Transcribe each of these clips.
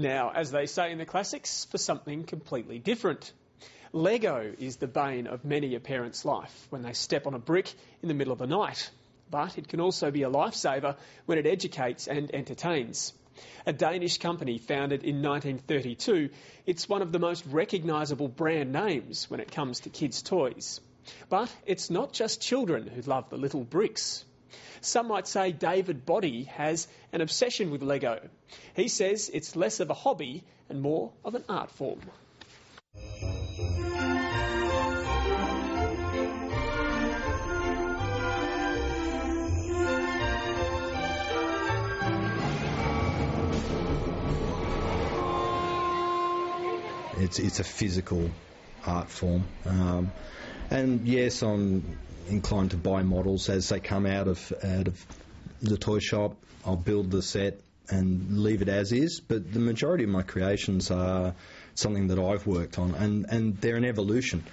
Now, as they say in the classics, for something completely different. Lego is the bane of many a parent's life when they step on a brick in the middle of the night. But it can also be a lifesaver when it educates and entertains. A Danish company founded in 1932, it's one of the most recognisable brand names when it comes to kids' toys. But it's not just children who love the little bricks. Some might say David Boddy has an obsession with Lego. He says it's less of a hobby and more of an art form. It's a physical art form. And yes, I'm inclined to buy models as they come out of the toy shop. I'll build the set and leave it as is, but the majority of my creations are something that I've worked on, and they're an evolution.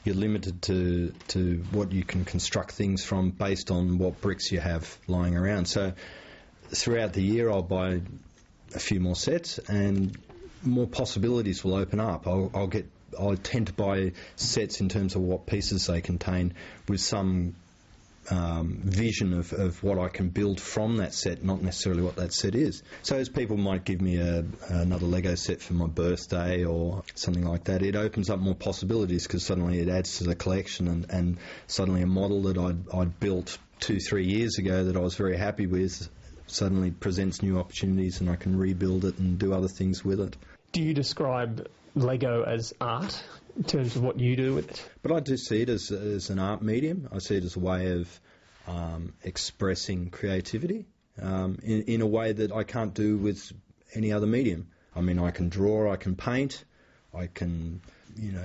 You're limited to what you can construct things from based on what bricks you have lying around. So throughout the year I'll buy a few more sets and more possibilities will open up. I tend to buy sets in terms of what pieces they contain with some vision of what I can build from that set, not necessarily what that set is. So as people might give me another Lego set for my birthday or something like that, it opens up more possibilities because suddenly it adds to the collection, and suddenly a model that I'd built 2-3 years ago that I was very happy with suddenly presents new opportunities and I can rebuild it and do other things with it. Do you describe Lego as art in terms of what you do with it? But I do see it as an art medium. I see it as a way of expressing creativity in a way that I can't do with any other medium. I mean, I can draw, I can paint, I can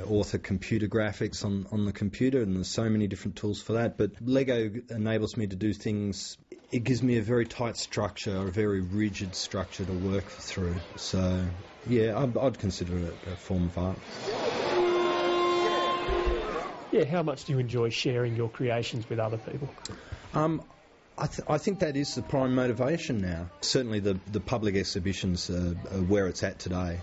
author computer graphics on the computer, and there's so many different tools for that. But Lego enables me to do things. It gives me a very tight structure, a very rigid structure to work through. So, yeah, I'd consider it a form of art. Yeah, how much do you enjoy sharing your creations with other people? I think that is the prime motivation now. Certainly the public exhibitions are where it's at today.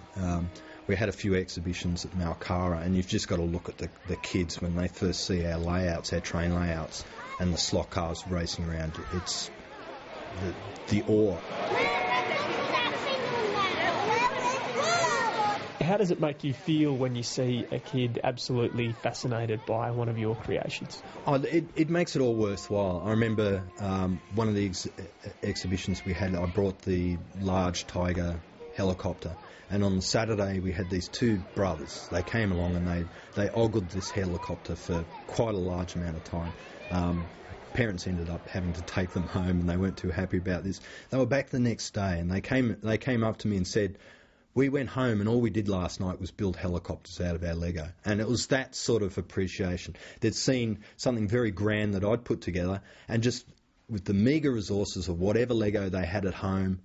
We had a few exhibitions at Malcara, and you've just got to look at the kids when they first see our layouts, our train layouts, and the slot cars racing around. It's the awe. How does it make you feel when you see a kid absolutely fascinated by one of your creations? It makes it all worthwhile. I remember one of the exhibitions we had, I brought the large Tiger helicopter, and on Saturday we had these two brothers. They came along and they ogled this helicopter for quite a large amount of time. Parents ended up having to take them home and they weren't too happy about this. They were back the next day and they came up to me and said, "We went home and all we did last night was build helicopters out of our Lego." And it was that sort of appreciation. They'd seen something very grand that I'd put together, and just with the meagre resources of whatever Lego they had at home,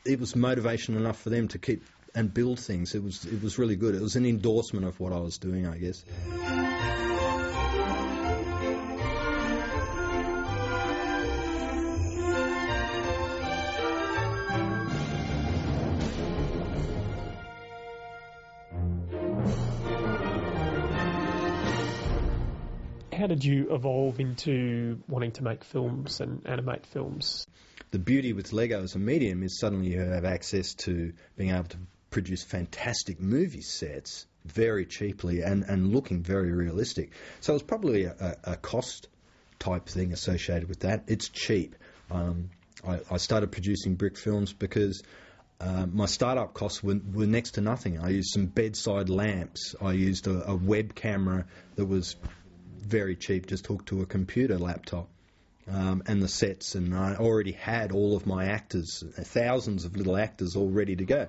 it was motivation enough for them to keep and build things. It was really good. It was an endorsement of what I was doing, I guess. How did you evolve into wanting to make films and animate films? The beauty with Lego as a medium is suddenly you have access to being able to produce fantastic movie sets very cheaply and looking very realistic. So it's probably a cost type thing associated with that. It's cheap. I started producing brick films because my startup costs were next to nothing. I used some bedside lamps. I used a web camera that was very cheap, just hooked to a computer laptop, and the sets, and I already had all of my actors, thousands of little actors all ready to go.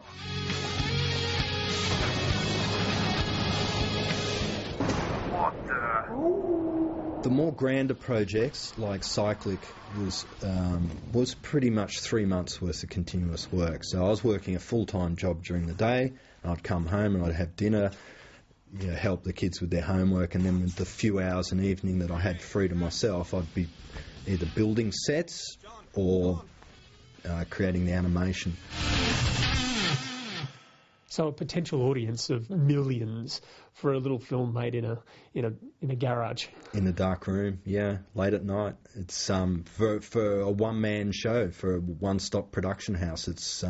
The more grander projects like Cyclic was pretty much 3 months worth of continuous work. So I was working a full-time job during the day, and I'd come home and I'd have dinner, help the kids with their homework, and then with the few hours an evening that I had free to myself, I'd be either building sets or creating the animation. So a potential audience of millions for a little film made in a garage. In a dark room, yeah, late at night. It's for a one-man show, for a one-stop production house. It's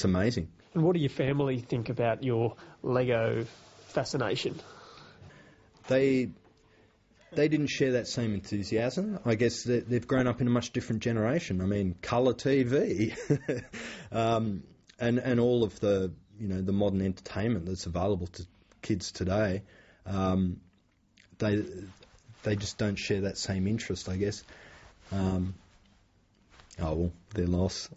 amazing. And what do your family think about your Lego fascination? They didn't share that same enthusiasm. I guess they've grown up in a much different generation. I mean, colour TV, and all of the the modern entertainment that's available to kids today. They just don't share that same interest, I guess. Oh well, their loss.